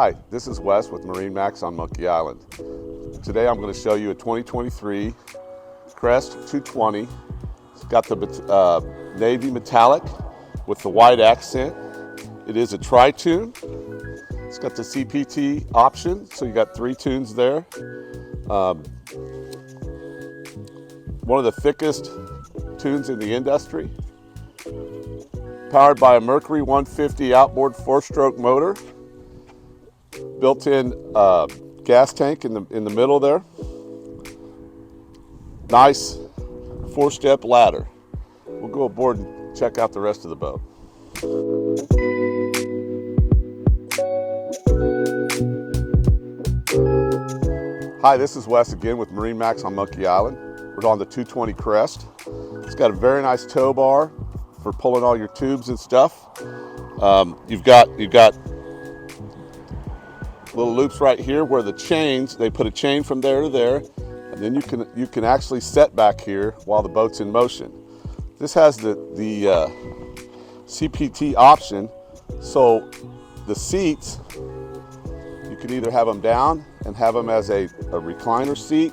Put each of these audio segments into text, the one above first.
Hi, this is Wes with MarineMax on Monkey Island. Today I'm going to show you a 2023 Crest 220. It's got the navy metallic with the white accent. It is a tri-tune. It's got the CPT option, so you got 3 tunes there. One of the thickest tunes in the industry. Powered by a Mercury 150 outboard 4-stroke motor. Built-in gas tank in the middle there. Nice 4-step ladder. We'll go aboard and check out the rest of the boat. Hi, this is Wes again with MarineMax on Monkey Island. We're on the 220 Crest. It's got a very nice tow bar for pulling all your tubes and stuff. You've got little loops right here where the chains, they put a chain from there to there, and then you can actually set back here while the boat's in motion. This has the CPT option, so the seats, you can either have them down and have them as a recliner seat,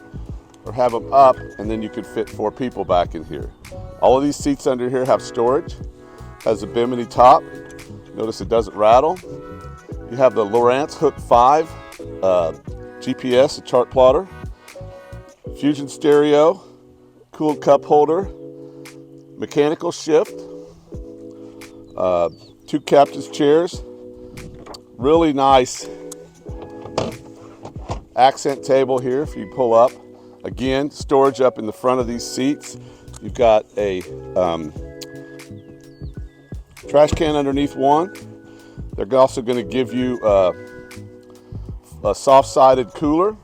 or have them up and then you could fit 4 people back in here. All of these seats under here have storage, has a bimini top. Notice it doesn't rattle. You have the Lowrance Hook 5 GPS, a chart plotter, Fusion stereo, cooled cup holder, mechanical shift, 2 captain's chairs, really nice accent table here if you pull up. Again, storage up in the front of these seats. You've got a trash can underneath one. They're also going to give you a soft-sided cooler.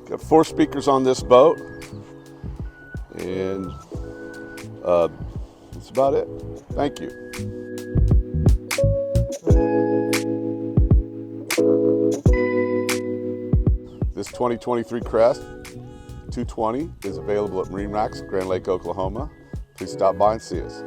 Got 4 speakers on this boat, and that's about it. Thank you. This 2023 Crest 220 is available at MarineMax, Grand Lake, Oklahoma. Please stop by and see us.